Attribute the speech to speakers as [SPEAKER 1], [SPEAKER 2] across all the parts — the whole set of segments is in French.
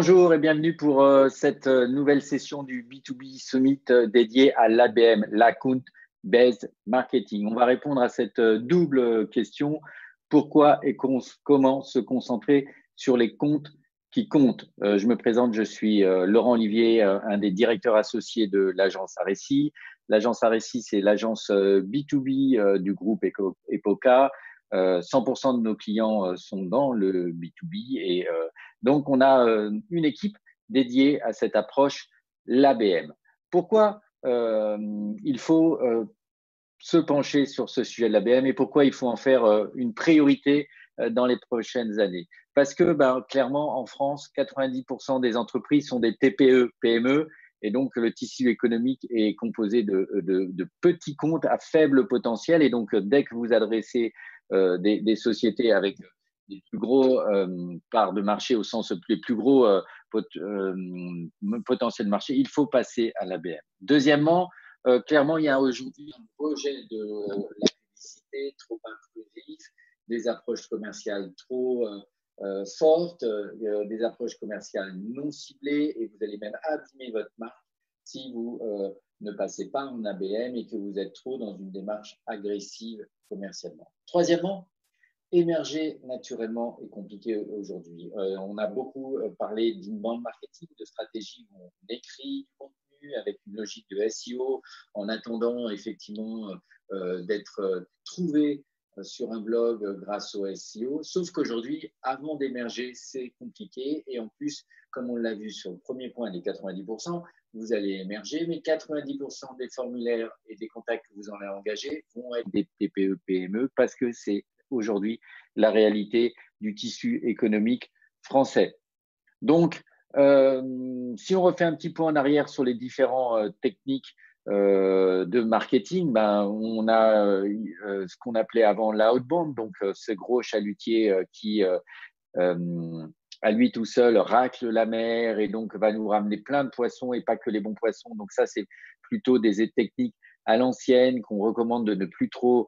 [SPEAKER 1] Bonjour et bienvenue pour cette nouvelle session du B2B Summit dédié à l'ABM, l'Account Based Marketing. On va répondre à cette double question. Pourquoi et comment se concentrer sur les comptes qui comptent? Je me présente, je suis Laurent Olivier, un des directeurs associés de l'agence Aressi. L'agence Aressi, c'est l'agence B2B du groupe Epoca. 100% de nos clients sont dans le B2B et donc on a une équipe dédiée à cette approche, l'ABM. Pourquoi il faut se pencher sur ce sujet de l'ABM et pourquoi il faut en faire une priorité dans les prochaines années? Parce que clairement, en France, 90% des entreprises sont des TPE, PME, et donc le tissu économique est composé de petits comptes à faible potentiel. Et donc, dès que vous adressez des sociétés avec les plus gros parts de marché au sens les plus gros potentiel de marché, il faut passer à l'ABM. Deuxièmement, clairement, il y a aujourd'hui un projet de la publicité trop intrusif, des approches commerciales trop fortes, des approches commerciales non ciblées, et vous allez même abîmer votre marque si vous ne passez pas en ABM et que vous êtes trop dans une démarche agressive commercialement. Troisièmement, émerger naturellement est compliqué aujourd'hui. On a beaucoup parlé d'inbound marketing, de stratégie où on écrit du contenu avec une logique de SEO en attendant effectivement d'être trouvé sur un blog grâce au SEO. Sauf qu'aujourd'hui, avant d'émerger, c'est compliqué. Et en plus, comme on l'a vu sur le premier point, les 90%, vous allez émerger, mais 90% des formulaires et des contacts que vous en avez engagés vont être des TPE, PME parce que c'est aujourd'hui la réalité du tissu économique français. Donc, si on refait un petit peu en arrière sur les différentes techniques de marketing, on a ce qu'on appelait avant l'outbound, donc ce gros chalutier qui à lui tout seul racle la mer et donc va nous ramener plein de poissons et pas que les bons poissons. Donc ça, c'est plutôt des techniques à l'ancienne qu'on recommande de ne plus trop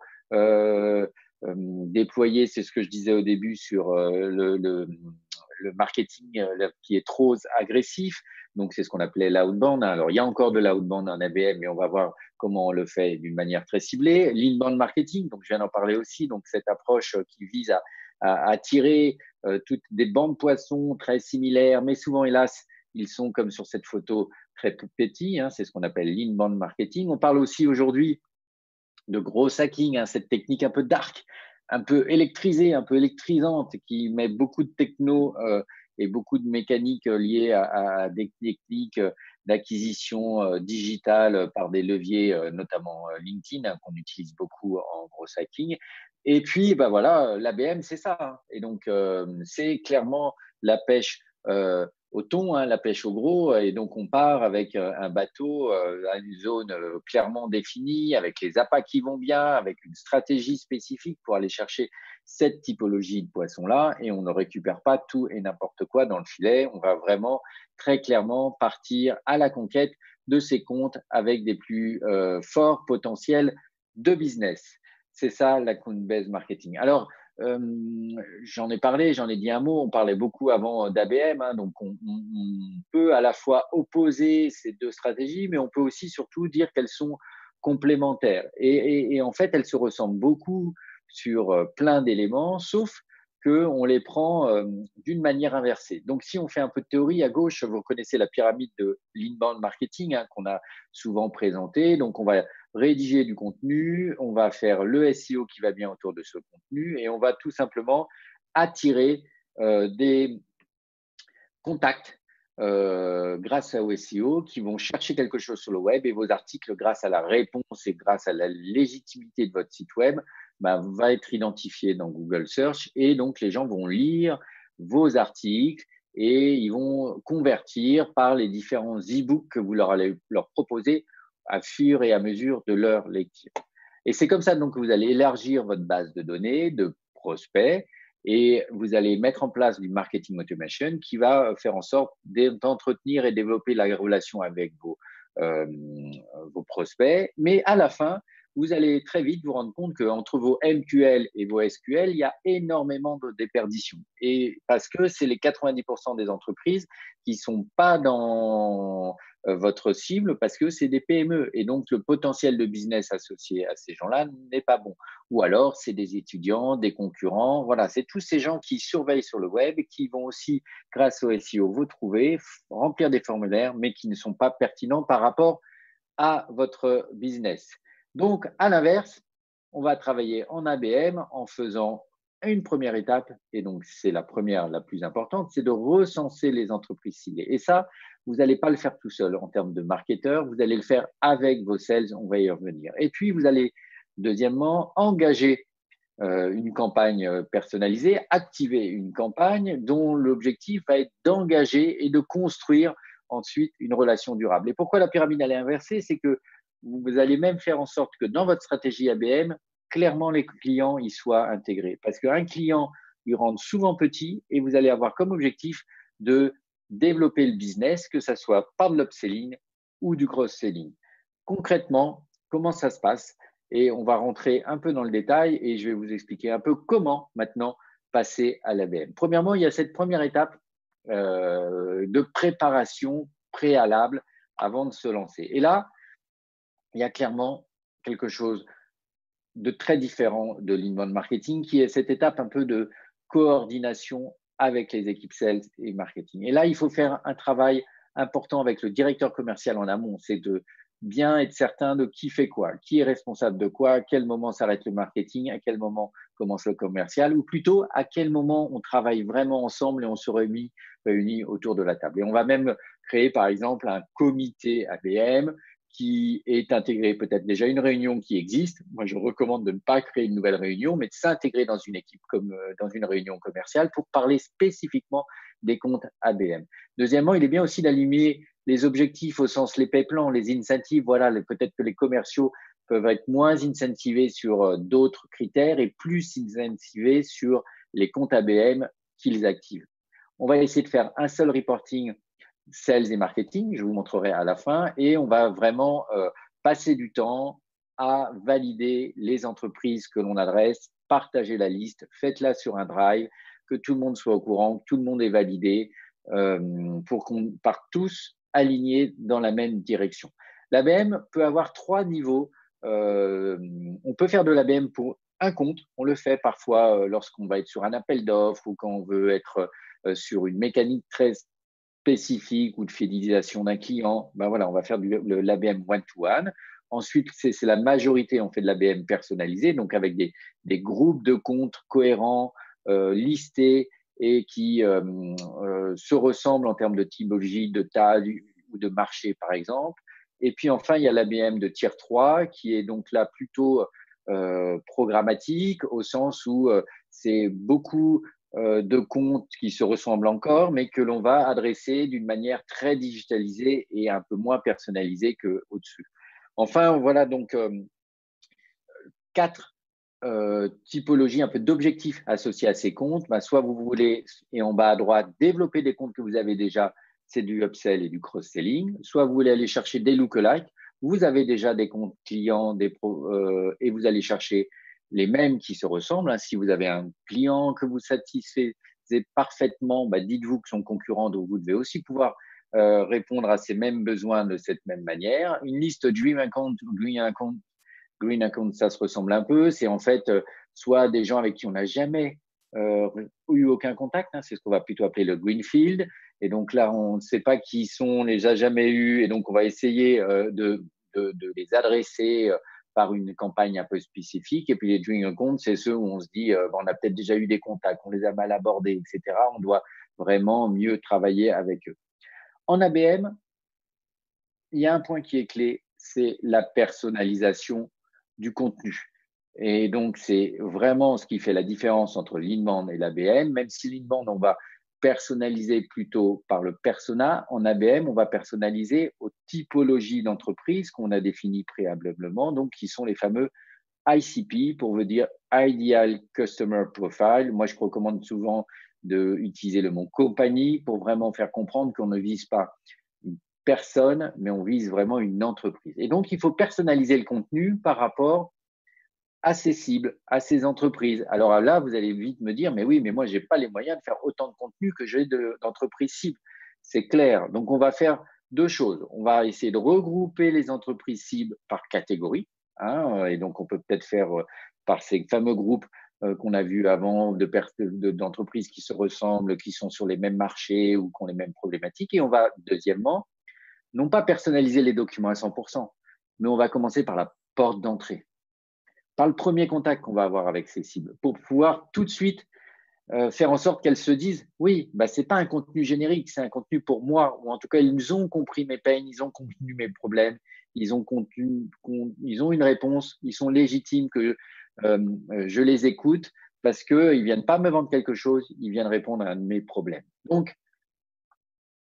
[SPEAKER 1] déployer. C'est ce que je disais au début sur le marketing qui est trop agressif. Donc, c'est ce qu'on appelait l'outbound. Alors, il y a encore de l'outbound en ABM, mais on va voir comment on le fait d'une manière très ciblée. L'inbound marketing, donc je viens d'en parler aussi. Donc, cette approche qui vise à attirer toutes des bancs de poissons très similaires, mais souvent, hélas, ils sont comme sur cette photo très petits. C'est ce qu'on appelle l'inbound marketing. On parle aussi aujourd'hui de gros hacking, cette technique un peu dark, un peu électrisée, un peu électrisante, qui met beaucoup de techno et beaucoup de mécaniques liées à des techniques d'acquisition digitale par des leviers, notamment LinkedIn, qu'on utilise beaucoup en gros hacking. Et puis, voilà, l'ABM, c'est ça. Et donc, c'est clairement la pêche au thon, la pêche au gros. Et donc, on part avec un bateau à une zone clairement définie, avec les appâts qui vont bien, avec une stratégie spécifique pour aller chercher cette typologie de poisson-là. Et on ne récupère pas tout et n'importe quoi dans le filet. On va vraiment très clairement partir à la conquête de ces comptes avec des plus forts potentiels de business. C'est ça, l'account-based marketing. Alors, j'en ai parlé, j'en ai dit un mot, on parlait beaucoup avant d'ABM, donc on peut à la fois opposer ces deux stratégies, mais on peut aussi surtout dire qu'elles sont complémentaires. Et en fait, elles se ressemblent beaucoup sur plein d'éléments, sauf qu'on les prend d'une manière inversée. Donc, si on fait un peu de théorie, à gauche, vous connaissez la pyramide de l'inbound marketing qu'on a souvent présentée. Donc, on va rédiger du contenu, on va faire le SEO qui va bien autour de ce contenu et on va tout simplement attirer des contacts grâce au SEO qui vont chercher quelque chose sur le web et vos articles, grâce à la réponse et grâce à la légitimité de votre site web, va être identifié dans Google Search et donc les gens vont lire vos articles et ils vont convertir par les différents e-books que vous leur allez leur proposer à fur et à mesure de leur lecture. Et c'est comme ça donc que vous allez élargir votre base de données, de prospects, et vous allez mettre en place du marketing automation qui va faire en sorte d'entretenir et développer la relation avec vos prospects. Mais à la fin, vous allez très vite vous rendre compte qu'entre vos MQL et vos SQL, il y a énormément de déperditions. Et parce que c'est les 90% des entreprises qui ne sont pas dans votre cible parce que c'est des PME. Et donc, le potentiel de business associé à ces gens-là n'est pas bon. Ou alors, c'est des étudiants, des concurrents. Voilà, c'est tous ces gens qui surveillent sur le web et qui vont aussi, grâce au SEO, vous trouver, remplir des formulaires, mais qui ne sont pas pertinents par rapport à votre business. Donc, à l'inverse, on va travailler en ABM en faisant une première étape, et donc c'est la première, la plus importante, c'est de recenser les entreprises ciblées. Et ça, vous n'allez pas le faire tout seul en termes de marketeur, vous allez le faire avec vos sales, on va y revenir. Et puis, vous allez, deuxièmement, engager une campagne personnalisée, activer une campagne dont l'objectif va être d'engager et de construire ensuite une relation durable. Et pourquoi la pyramide elle est inversée? C'est que vous allez même faire en sorte que dans votre stratégie ABM, clairement les clients y soient intégrés. Parce qu'un client, il rentre souvent petit et vous allez avoir comme objectif de développer le business, que ce soit par de l'upselling ou du cross-selling. Concrètement, comment ça se passe? Et on va rentrer un peu dans le détail et je vais vous expliquer un peu comment maintenant passer à l'ABM. Premièrement, il y a cette première étape de préparation préalable avant de se lancer. Et là, il y a clairement quelque chose de très différent de l'inbound marketing qui est cette étape un peu de coordination avec les équipes sales et marketing. Et là, il faut faire un travail important avec le directeur commercial en amont, c'est de bien être certain de qui fait quoi, qui est responsable de quoi, à quel moment s'arrête le marketing, à quel moment commence le commercial, ou plutôt à quel moment on travaille vraiment ensemble et on se réunit autour de la table. Et on va même créer par exemple un comité ABM qui est intégré, peut-être déjà une réunion qui existe. Moi, je recommande de ne pas créer une nouvelle réunion, mais de s'intégrer dans une équipe comme dans une réunion commerciale pour parler spécifiquement des comptes ABM. Deuxièmement, il est bien aussi d'aligner les objectifs au sens les pay plans, les incentives. Voilà, peut-être que les commerciaux peuvent être moins incentivés sur d'autres critères et plus incentivés sur les comptes ABM qu'ils activent. On va essayer de faire un seul reporting sales et marketing, je vous montrerai à la fin, et on va vraiment passer du temps à valider les entreprises que l'on adresse, partager la liste, faites-la sur un drive, que tout le monde soit au courant, que tout le monde est validé, pour qu'on parte tous alignés dans la même direction. L'ABM peut avoir 3 niveaux. On peut faire de l'ABM pour un compte, on le fait parfois lorsqu'on va être sur un appel d'offres ou quand on veut être sur une mécanique très spécifique ou de fidélisation d'un client, ben voilà, on va faire de l'ABM one-to-one. Ensuite, c'est la majorité, on fait de l'ABM personnalisé, donc avec des groupes de comptes cohérents, listés et qui se ressemblent en termes de typologie, de taille ou de marché, par exemple. Et puis enfin, il y a l'ABM de tier 3 qui est donc là plutôt programmatique au sens où c'est beaucoup de comptes qui se ressemblent encore, mais que l'on va adresser d'une manière très digitalisée et un peu moins personnalisée qu'au-dessus. Enfin, voilà donc 4 typologies un peu d'objectifs associés à ces comptes. Ben, soit vous voulez, et en bas à droite, développer des comptes que vous avez déjà, c'est du upsell et du cross-selling. Soit vous voulez aller chercher des lookalikes. Vous avez déjà des comptes clients et vous allez chercher les mêmes qui se ressemblent. Si vous avez un client que vous satisfaites parfaitement, ben, dites-vous que son concurrent, donc vous devez aussi pouvoir répondre à ces mêmes besoins de cette même manière. Une liste Dream Account ou Green Account, ça se ressemble un peu. C'est en fait soit des gens avec qui on n'a jamais eu aucun contact, hein, c'est ce qu'on va plutôt appeler le Greenfield. Et donc là, on ne sait pas qui sont, on les a jamais eus, et donc on va essayer de les adresser par une campagne un peu spécifique. Et puis les Dream Accounts, c'est ceux où on se dit, on a peut-être déjà eu des contacts, on les a mal abordés, etc. On doit vraiment mieux travailler avec eux. En ABM, il y a un point qui est clé, c'est la personnalisation du contenu. Et donc, c'est vraiment ce qui fait la différence entre l'inbound et l'ABM. Même si l'inbound, on va personnaliser plutôt par le persona, en ABM, on va personnaliser aux typologies d'entreprise qu'on a définies préalablement, donc qui sont les fameux ICP, pour vous dire Ideal Customer Profile. Moi, je recommande souvent d'utiliser le mot compagnie pour vraiment faire comprendre qu'on ne vise pas personne, mais on vise vraiment une entreprise. Et donc, il faut personnaliser le contenu par rapport à ces cibles, à ces entreprises. Alors là, vous allez vite me dire, mais oui, mais moi, je n'ai pas les moyens de faire autant de contenu que j'ai d'entreprises cibles. C'est clair. Donc, on va faire deux choses. On va essayer de regrouper les entreprises cibles par catégorie. Hein, et donc, on peut peut-être faire par ces fameux groupes qu'on a vus avant d'entreprises qui se ressemblent, qui sont sur les mêmes marchés ou qui ont les mêmes problématiques. Et on va, deuxièmement, non pas personnaliser les documents à 100%, mais on va commencer par la porte d'entrée, par le premier contact qu'on va avoir avec ces cibles, pour pouvoir tout de suite faire en sorte qu'elles se disent oui, bah, ce n'est pas un contenu générique, c'est un contenu pour moi, ou en tout cas, ils ont compris mes peines, ils ont compris mes problèmes, ils ont une réponse, ils sont légitimes que je les écoute parce qu'ils ne viennent pas me vendre quelque chose, ils viennent répondre à un de mes problèmes. Donc,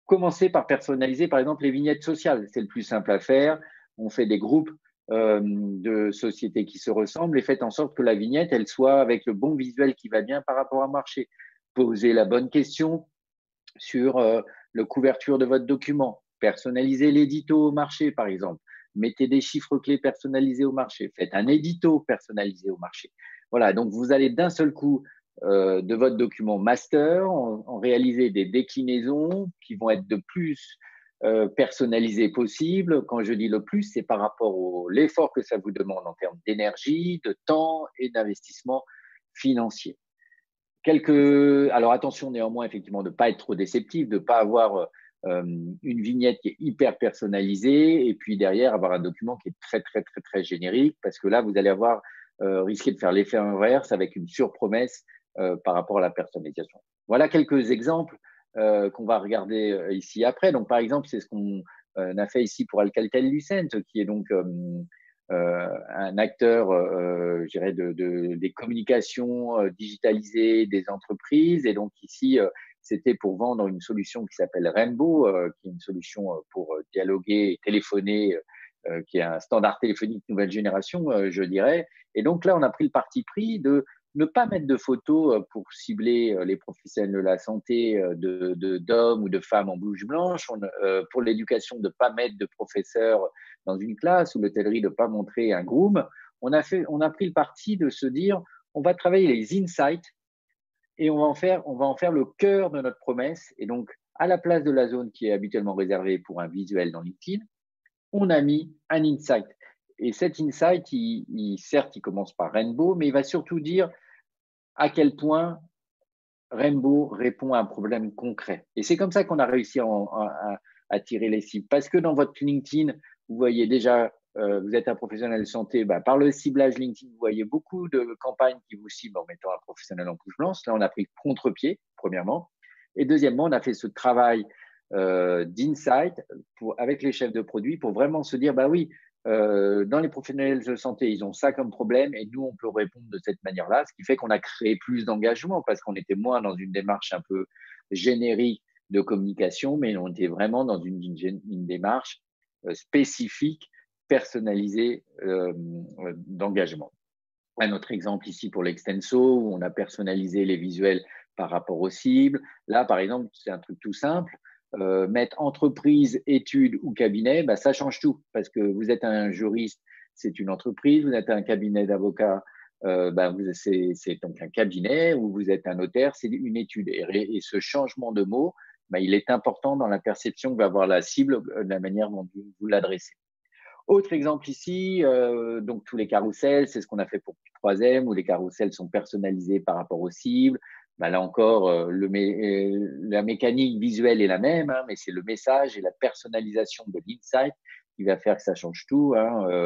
[SPEAKER 1] commencer par personnaliser, par exemple, les vignettes sociales. C'est le plus simple à faire. On fait des groupes de sociétés qui se ressemblent et faites en sorte que la vignette, elle soit avec le bon visuel qui va bien par rapport au marché. Posez la bonne question sur la couverture de votre document. Personnalisez l'édito au marché, par exemple. Mettez des chiffres clés personnalisés au marché. Faites un édito personnalisé au marché. Voilà, donc vous allez d'un seul coup de votre document master en réaliser des déclinaisons qui vont être de plus personnalisées possible. Quand je dis le plus, c'est par rapport à l'effort que ça vous demande en termes d'énergie, de temps et d'investissement financier. Alors attention néanmoins effectivement de ne pas être trop déceptif, de ne pas avoir une vignette qui est hyper personnalisée et puis derrière avoir un document qui est très très très très générique parce que là vous allez risquer de faire l'effet inverse avec une surpromesse par rapport à la personnalisation. Voilà quelques exemples qu'on va regarder ici après. Donc par exemple c'est ce qu'on a fait ici pour Alcatel-Lucent qui est donc un acteur, je dirais, des communications digitalisées des entreprises. Et donc ici, c'était pour vendre une solution qui s'appelle Rainbow, qui est une solution pour dialoguer et téléphoner, qui est un standard téléphonique nouvelle génération, je dirais. Et donc là, on a pris le parti pris de ne pas mettre de photos pour cibler les professionnels de la santé d'hommes ou de femmes en blouse blanche. Pour l'éducation, de ne pas mettre de professeurs dans une classe ou l'hôtellerie de ne pas montrer un groom. On a pris le parti de se dire, on va travailler les insights et on va en faire le cœur de notre promesse. Et donc, à la place de la zone qui est habituellement réservée pour un visuel dans LinkedIn, on a mis un insight. Et cet insight, certes, il commence par Rainbow, mais il va surtout dire à quel point Rainbow répond à un problème concret. Et c'est comme ça qu'on a réussi à tirer les cibles. Parce que dans votre LinkedIn, vous voyez déjà, vous êtes un professionnel de santé, par le ciblage LinkedIn, vous voyez beaucoup de campagnes qui vous ciblent en mettant un professionnel en couche blanche. Là, on a pris contre-pied, premièrement. Et deuxièmement, on a fait ce travail d'insight avec les chefs de produits pour vraiment se dire, oui, dans les professionnels de santé, ils ont ça comme problème et nous, on peut répondre de cette manière-là, ce qui fait qu'on a créé plus d'engagement parce qu'on était moins dans une démarche un peu générique de communication, mais on était vraiment dans une démarche spécifique, personnalisée d'engagement. Un autre exemple ici pour l'Extenso, où on a personnalisé les visuels par rapport aux cibles. Là, par exemple, c'est un truc tout simple. Mettre entreprise, études ou cabinet, ça change tout parce que vous êtes un juriste, c'est une entreprise, vous êtes un cabinet d'avocat, c'est donc un cabinet, ou vous êtes un notaire, c'est une étude. Et ce changement de mot, il est important dans la perception que va avoir la cible, de la manière dont vous l'adressez. Autre exemple ici, donc tous les carousels, c'est ce qu'on a fait pour 3M, où les carousels sont personnalisés par rapport aux cibles. Là encore, la mécanique visuelle est la même, mais c'est le message et la personnalisation de l'insight qui va faire que ça change tout.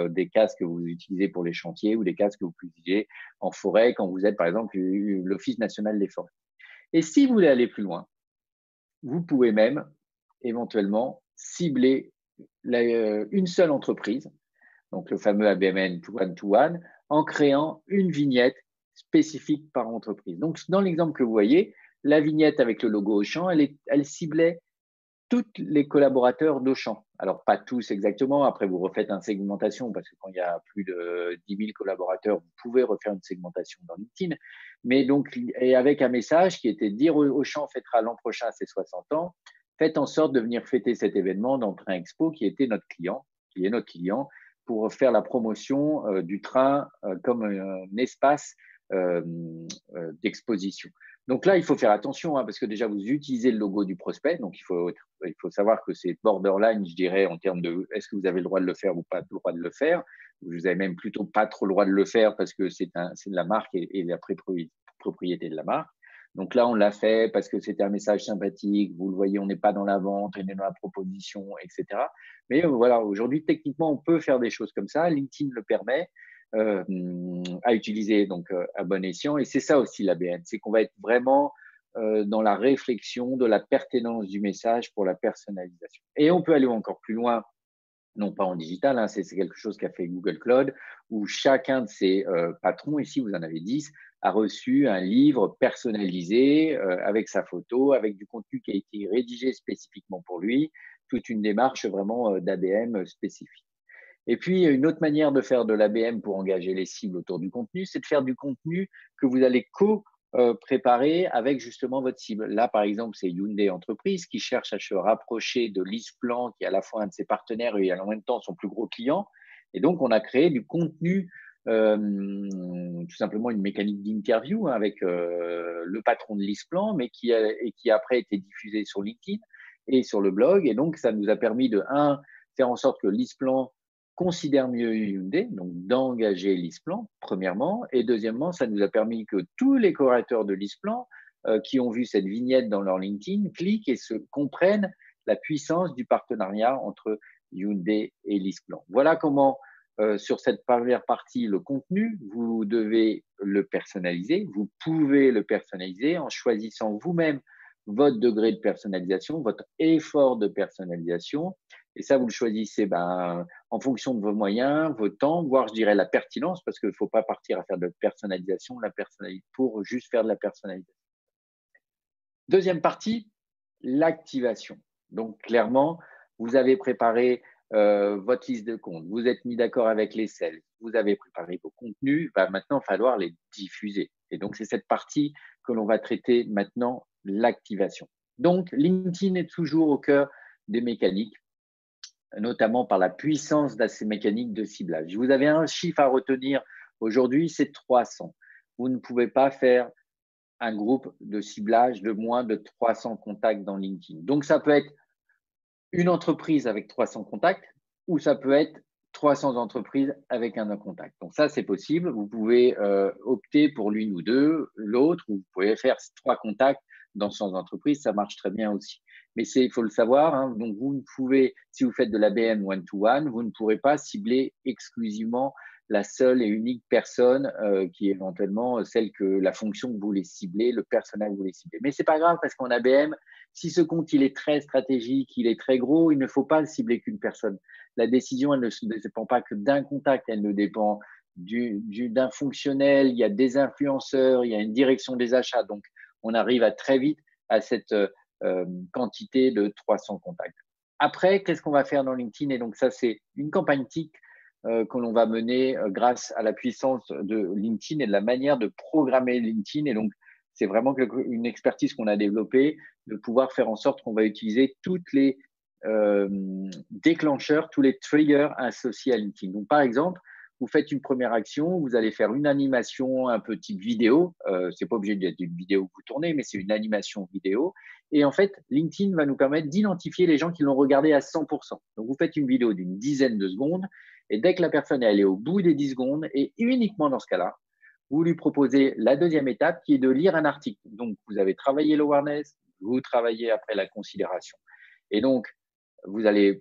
[SPEAKER 1] Des casques que vous utilisez pour les chantiers ou des casques que vous utilisez en forêt quand vous êtes, par exemple, l'Office national des forêts. Et si vous voulez aller plus loin, vous pouvez même éventuellement cibler une seule entreprise, donc le fameux ABMN one-to-one, en créant une vignette spécifique par entreprise. Donc, dans l'exemple que vous voyez, la vignette avec le logo Auchan, elle ciblait tous les collaborateurs d'Auchan. Alors, pas tous exactement. Après, vous refaites une segmentation parce que quand il y a plus de 10 000 collaborateurs, vous pouvez refaire une segmentation dans LinkedIn. Mais donc, et avec un message qui était de dire Auchan fêtera l'an prochain ses 60 ans. faites en sorte de venir fêter cet événement dans Train Expo qui était notre client, qui est notre client, pour faire la promotion du train comme un espace d'exposition. Donc là, il faut faire attention, hein, parce que déjà, vous utilisez le logo du prospect. Donc, il faut savoir que c'est borderline, je dirais, en termes de est-ce que vous avez le droit de le faire ou pas le droit de le faire. Vous avez même plutôt pas trop le droit de le faire parce que c'est de la marque et la propriété de la marque. Donc là, on l'a fait parce que c'était un message sympathique. Vous le voyez, on n'est pas dans la vente, on est dans la proposition, etc. Mais voilà, aujourd'hui, techniquement, on peut faire des choses comme ça. LinkedIn le permet à utiliser donc à bon escient. Et c'est ça aussi l'ABN, c'est qu'on va être vraiment dans la réflexion de la pertinence du message pour la personnalisation. Et on peut aller encore plus loin, non pas en digital, hein, c'est quelque chose qu'a fait Google Cloud, où chacun de ses patrons, ici vous en avez 10, a reçu un livre personnalisé avec sa photo, avec du contenu qui a été rédigé spécifiquement pour lui, toute une démarche vraiment d'ABM spécifique. Et puis, une autre manière de faire de l'ABM pour engager les cibles autour du contenu, c'est de faire du contenu que vous allez préparer avec justement votre cible. Là, par exemple, c'est Hyundai Entreprise qui cherche à se rapprocher de LeasePlan, qui est à la fois un de ses partenaires et en même temps son plus gros client. Et donc, on a créé du contenu, tout simplement une mécanique d'interview avec le patron de LeasePlan, mais qui a après été diffusé sur LinkedIn et sur le blog. Et donc, ça nous a permis de, faire en sorte que LeasePlan considère mieux Hyundai, donc d'engager LeasePlan, premièrement. Et deuxièmement, ça nous a permis que tous les correcteurs de LeasePlan qui ont vu cette vignette dans leur LinkedIn cliquent et se comprennent la puissance du partenariat entre Hyundai et LeasePlan. Voilà comment, sur cette première partie, le contenu, vous devez le personnaliser. Vous pouvez le personnaliser en choisissant vous-même votre degré de personnalisation, votre effort de personnalisation. Et ça, vous le choisissez en fonction de vos moyens, vos temps, voire je dirais la pertinence, parce qu'il ne faut pas partir à faire de personnalisation, pour juste faire de la personnalisation. Deuxième partie, l'activation. Donc clairement, vous avez préparé votre liste de comptes, vous êtes mis d'accord avec les sales, vous avez préparé vos contenus, va maintenant falloir les diffuser. Et donc c'est cette partie que l'on va traiter maintenant, l'activation. Donc LinkedIn est toujours au cœur des mécaniques, notamment par la puissance de ces mécaniques de ciblage. Vous avez un chiffre à retenir aujourd'hui, c'est 300. Vous ne pouvez pas faire un groupe de ciblage de moins de 300 contacts dans LinkedIn. Donc, ça peut être une entreprise avec 300 contacts ou ça peut être 300 entreprises avec un contact. Donc, ça, c'est possible. Vous pouvez opter pour l'une ou deux, l'autre, ou vous pouvez faire 3 contacts dans 100 entreprises. Ça marche très bien aussi. Mais il faut le savoir, hein, donc vous ne pouvez, si vous faites de l'ABM one-to-one, vous ne pourrez pas cibler exclusivement la seule et unique personne qui est éventuellement celle que la fonction que vous voulez cibler, le personnel que vous voulez cibler. Mais c'est pas grave parce qu'en ABM, si ce compte il est très stratégique, il est très gros, il ne faut pas cibler qu'une personne. La décision, elle ne dépend pas que d'un contact, elle ne dépend d'un fonctionnel, il y a des influenceurs, il y a une direction des achats. Donc, on arrive à très vite à cette quantité de 300 contacts. Après, qu'est-ce qu'on va faire dans LinkedIn? Et donc, ça, c'est une campagne TIC que l'on va mener grâce à la puissance de LinkedIn et de la manière de programmer LinkedIn. Et donc, c'est vraiment une expertise qu'on a développée de pouvoir faire en sorte qu'on va utiliser toutes les déclencheurs, tous les triggers associés à LinkedIn. Donc, par exemple, vous faites une première action, vous allez faire une animation un peu type vidéo. C'est pas obligé d'être une vidéo que vous tournez, mais c'est une animation vidéo. Et en fait, LinkedIn va nous permettre d'identifier les gens qui l'ont regardé à 100%. Donc, vous faites une vidéo d'une dizaine de secondes et dès que la personne est allée au bout des 10 secondes, et uniquement dans ce cas-là, vous lui proposez la deuxième étape qui est de lire un article. Donc, vous avez travaillé l'awareness, vous travaillez après la considération. Et donc, vous allez,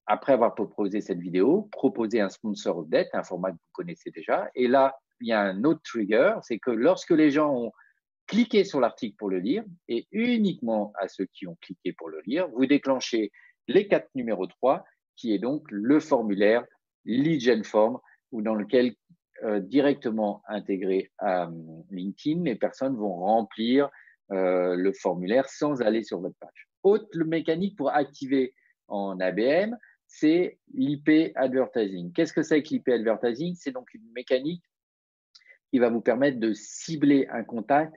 [SPEAKER 1] après avoir proposé cette vidéo, proposer un sponsor update, un format que vous connaissez déjà. Et là, il y a un autre trigger, c'est que lorsque les gens ont cliqué sur l'article pour le lire, et uniquement à ceux qui ont cliqué pour le lire, vous déclenchez l'étape numéro 3, qui est donc le formulaire Lead Gen Form, ou dans lequel directement intégré à LinkedIn, les personnes vont remplir le formulaire sans aller sur votre page. Autre mécanique pour activer en ABM, c'est l'IP Advertising. Qu'est-ce que c'est que l'IP Advertising? C'est donc une mécanique qui va vous permettre de cibler un contact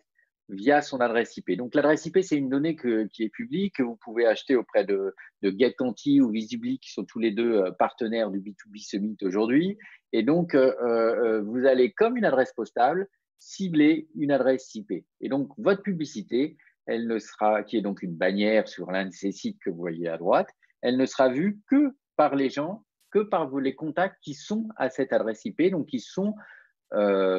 [SPEAKER 1] via son adresse IP. Donc, l'adresse IP, c'est une donnée qui est publique, que vous pouvez acheter auprès de GetConti ou Visibly, qui sont tous les deux partenaires du B2B Summit aujourd'hui. Et donc, vous allez, comme une adresse postale, cibler une adresse IP. Et donc, votre publicité, elle ne sera, qui est donc une bannière sur l'un de ces sites que vous voyez à droite, elle ne sera vue que par les gens, que par les contacts qui sont à cette adresse IP, donc qui sont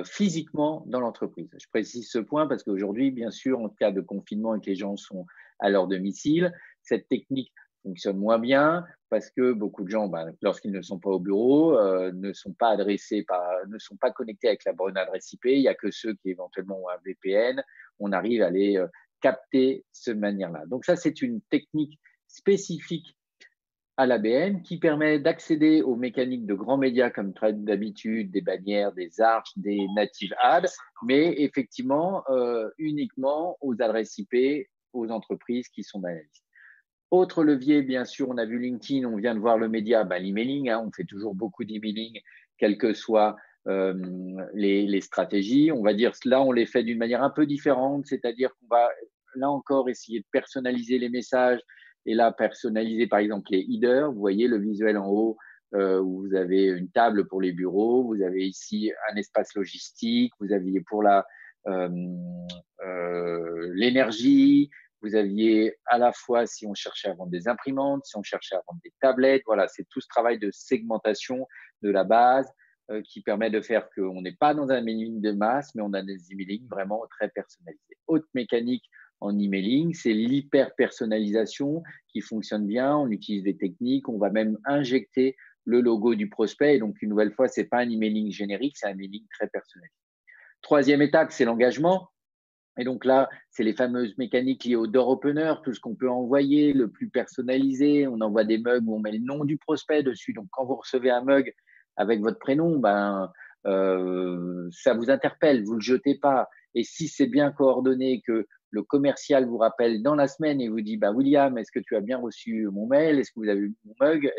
[SPEAKER 1] physiquement dans l'entreprise. Je précise ce point parce qu'aujourd'hui, bien sûr, en cas de confinement et que les gens sont à leur domicile, cette technique fonctionne moins bien parce que beaucoup de gens, lorsqu'ils ne sont pas au bureau, ne sont pas ne sont pas connectés avec la bonne adresse IP. Il n'y a que ceux qui éventuellement ont un VPN. On arrive à les capter de cette manière-là. Donc ça, c'est une technique spécifique à l'ABM qui permet d'accéder aux mécaniques de grands médias comme d'habitude, des bannières, des arches, des native ads, mais effectivement uniquement aux adresses IP, aux entreprises qui sont dans la liste. Autre levier, bien sûr, on a vu LinkedIn, on vient de voir le média, l'emailing, hein, on fait toujours beaucoup d'emailing, quelles que soient les stratégies. On va dire, là, on les fait d'une manière un peu différente, c'est-à-dire qu'on va, là encore, essayer de personnaliser les messages, et là, personnaliser, par exemple, les headers. Vous voyez le visuel en haut, où vous avez une table pour les bureaux, vous avez ici un espace logistique, vous aviez pour l'énergie, vous aviez à la fois, si on cherchait à vendre des imprimantes, si on cherchait à vendre des tablettes, voilà, c'est tout ce travail de segmentation de la base qui permet de faire qu'on n'est pas dans un emailing de masse, mais on a des emailing vraiment très personnalisés. Autre mécanique en emailing, c'est l'hyper-personnalisation qui fonctionne bien. On utilise des techniques, on va même injecter le logo du prospect. Et donc, une nouvelle fois, ce n'est pas un emailing générique, c'est un emailing très personnalisé. Troisième étape, c'est l'engagement. Et donc là, c'est les fameuses mécaniques liées au door opener, tout ce qu'on peut envoyer, le plus personnalisé. On envoie des mugs où on met le nom du prospect dessus. Donc, quand vous recevez un mug avec votre prénom, ça vous interpelle, vous ne le jetez pas. Et si c'est bien coordonné, que le commercial vous rappelle dans la semaine et vous dit William, est-ce que tu as bien reçu mon mail? Est-ce que vous avez vu mon mug?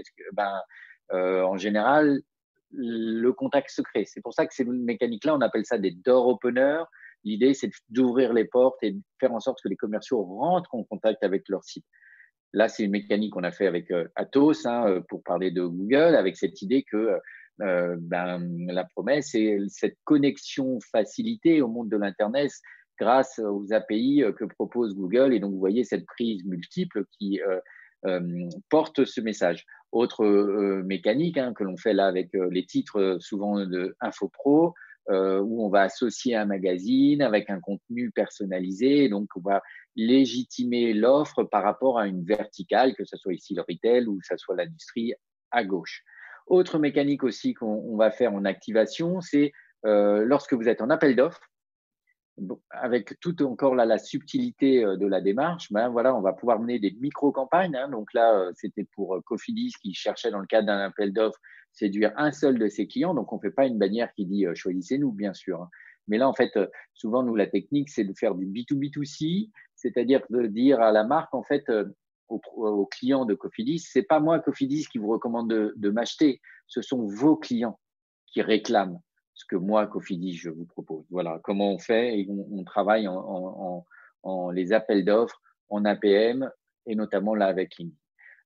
[SPEAKER 1] En général, le contact se crée. C'est pour ça que ces mécaniques-là, on appelle ça des door openers. L'idée, c'est d'ouvrir les portes et de faire en sorte que les commerciaux rentrent en contact avec leur site. Là, c'est une mécanique qu'on a fait avec Atos, pour parler de Google, avec cette idée que la promesse, c'est cette connexion facilitée au monde de l'Internet grâce aux API que propose Google. Et donc, vous voyez cette prise multiple qui porte ce message. Autre mécanique que l'on fait là avec les titres souvent de InfoPro, où on va associer un magazine avec un contenu personnalisé. Donc, on va légitimer l'offre par rapport à une verticale, que ce soit ici le retail ou que ce soit l'industrie à gauche. Autre mécanique aussi qu'on va faire en activation, c'est lorsque vous êtes en appel d'offres, avec toute encore là la subtilité de la démarche, voilà, on va pouvoir mener des micro-campagnes. Donc là, c'était pour Cofidis qui cherchait dans le cadre d'un appel d'offres séduire un seul de ses clients. Donc on ne fait pas une bannière qui dit choisissez-nous, bien sûr. Mais là, en fait, souvent, nous, la technique, c'est de faire du B2B2C, c'est-à-dire de dire à la marque, en fait, aux clients de Cofidis, c'est pas moi, Cofidis, qui vous recommande de m'acheter, ce sont vos clients qui réclament ce que moi, Cofidis, je vous propose. Voilà comment on fait et on travaille en les appels d'offres, en APM et notamment là avec LinkedIn.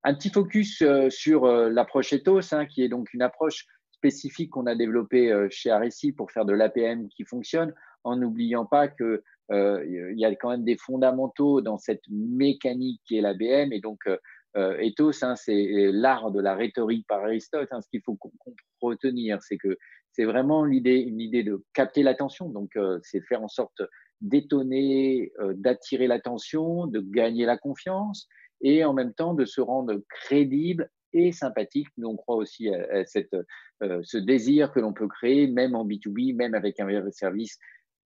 [SPEAKER 1] Un petit focus sur l'approche Ethos, qui est donc une approche spécifique qu'on a développée chez Aressi pour faire de l'APM qui fonctionne, en n'oubliant pas que il y a quand même des fondamentaux dans cette mécanique qui est l'ABM. Et donc, Ethos, c'est l'art de la rhétorique par Aristote. Ce qu'il faut retenir, c'est que c'est vraiment une idée de capter l'attention. Donc, c'est faire en sorte d'étonner, d'attirer l'attention, de gagner la confiance et en même temps de se rendre crédible et sympathique. Nous, on croit aussi à ce désir que l'on peut créer, même en B2B, même avec un service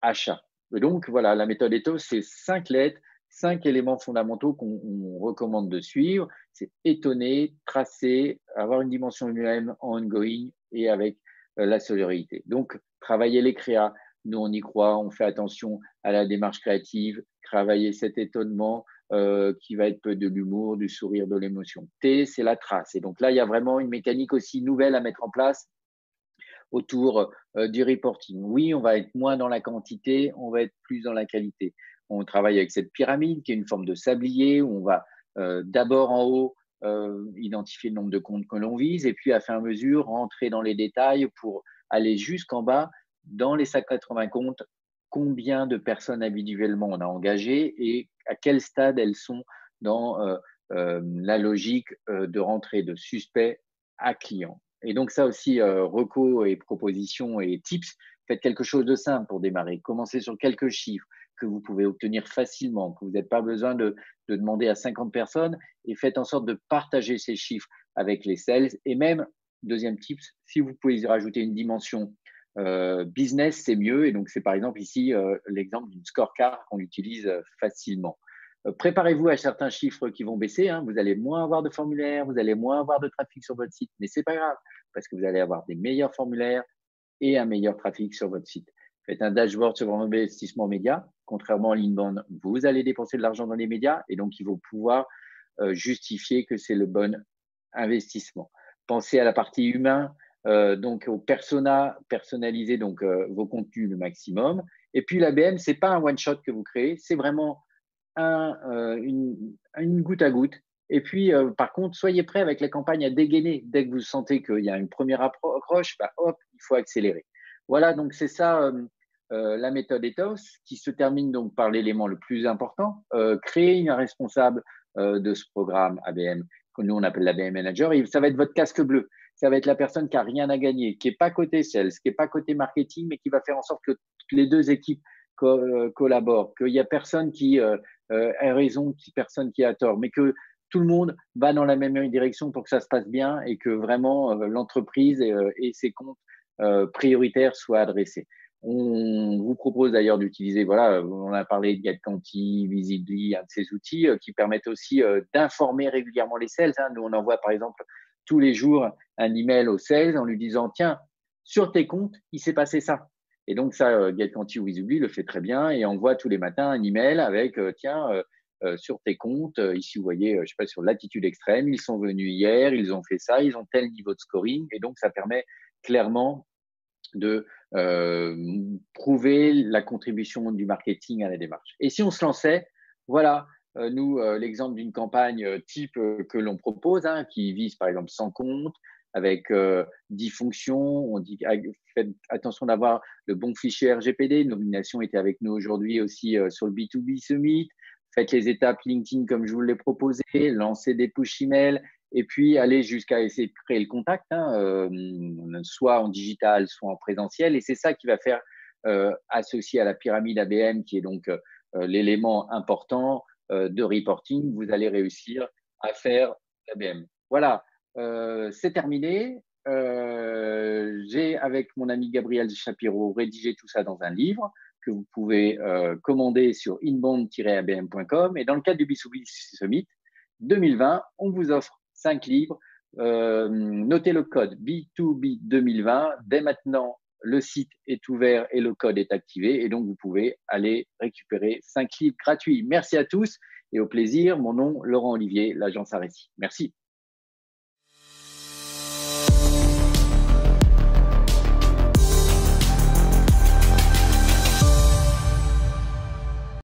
[SPEAKER 1] achat. Et donc, voilà, la méthode Ethos, c'est 5 lettres, 5 éléments fondamentaux qu'on recommande de suivre. C'est étonner, tracer, avoir une dimension humaine ongoing et avec la solidarité. Donc, travailler les créas, nous, on y croit, on fait attention à la démarche créative, travailler cet étonnement qui va être peu de l'humour, du sourire, de l'émotion. T, c'est la trace. Et donc là, il y a vraiment une mécanique aussi nouvelle à mettre en place autour du reporting. Oui, on va être moins dans la quantité, on va être plus dans la qualité. on travaille avec cette pyramide qui est une forme de sablier où on va d'abord en haut identifier le nombre de comptes que l'on vise et puis à fur et à mesure rentrer dans les détails pour aller jusqu'en bas dans les 180 comptes, combien de personnes individuellement on a engagées et à quel stade elles sont dans la logique de rentrée de suspect à client. Et donc ça aussi, recos et propositions et tips, faites quelque chose de simple pour démarrer. Commencez sur quelques chiffres que vous pouvez obtenir facilement, que vous n'avez pas besoin de demander à 50 personnes et faites en sorte de partager ces chiffres avec les sales. Et même, deuxième tips, si vous pouvez y rajouter une dimension business, c'est mieux. Et donc, c'est par exemple ici l'exemple d'une scorecard qu'on utilise facilement. Préparez-vous à certains chiffres qui vont baisser. Hein. Vous allez moins avoir de formulaires, vous allez moins avoir de trafic sur votre site, mais c'est pas grave parce que vous allez avoir des meilleurs formulaires et un meilleur trafic sur votre site. Faites un dashboard sur votre investissement média. Contrairement à l'inbound, vous allez dépenser de l'argent dans les médias et donc il faut pouvoir justifier que c'est le bon investissement. Pensez à la partie humain, donc au persona, personnaliser donc vos contenus le maximum. Et puis l'ABM, c'est pas un one shot que vous créez, c'est vraiment une goutte à goutte. Et puis, par contre, soyez prêts avec la campagne à dégainer. Dès que vous sentez qu'il y a une première approche, bah, hop, il faut accélérer. Voilà, donc c'est ça la méthode Ethos, qui se termine donc par l'élément le plus important, créer un responsable de ce programme ABM, que nous on appelle l'ABM Manager, et ça va être votre casque bleu. Ça va être la personne qui a rien à gagner, qui est pas côté sales, qui est pas côté marketing, mais qui va faire en sorte que les deux équipes collaborent, qu'il y a personne qui a raison, personne qui a tort, mais que tout le monde va dans la même direction pour que ça se passe bien et que vraiment l'entreprise et ses comptes prioritaires soient adressés. On vous propose d'ailleurs d'utiliser, voilà, on a parlé de GetQuanti, Visibly, un de ces outils qui permettent aussi d'informer régulièrement les sales. Hein. Nous, on envoie par exemple tous les jours un email aux sales en lui disant, tiens, sur tes comptes, il s'est passé ça. Et donc ça, GetQuanti ou Visibly le fait très bien et envoie tous les matins un email avec, tiens, sur tes comptes, ici vous voyez, je sais pas, sur Latitude Extrême, ils sont venus hier, ils ont fait ça, ils ont tel niveau de scoring. Et donc ça permet clairement de prouver la contribution du marketing à la démarche. Et si on se lançait, voilà, nous, l'exemple d'une campagne type que l'on propose, hein, qui vise par exemple 100 comptes, avec 10 fonctions, on dit faites attention d'avoir le bon fichier RGPD. Nomination était avec nous aujourd'hui aussi sur le B2B Summit. Faites les étapes LinkedIn comme je vous l'ai proposé, lancez des push emails, et puis aller jusqu'à essayer de créer le contact, hein, soit en digital, soit en présentiel. Et c'est ça qui va faire, associé à la pyramide ABM, qui est donc l'élément important de reporting, vous allez réussir à faire l'ABM. Voilà, c'est terminé. J'ai, avec mon ami Gabriel Shapiro, rédigé tout ça dans un livre que vous pouvez commander sur inbound-abm.com. Et dans le cadre du B2B Summit 2020, on vous offre 5 livres. Notez le code B2B 2020. Dès maintenant, le site est ouvert et le code est activé. Et donc, vous pouvez aller récupérer 5 livres gratuits. Merci à tous et au plaisir. Mon nom, Laurent Olivier, l'agence Aréci. Merci.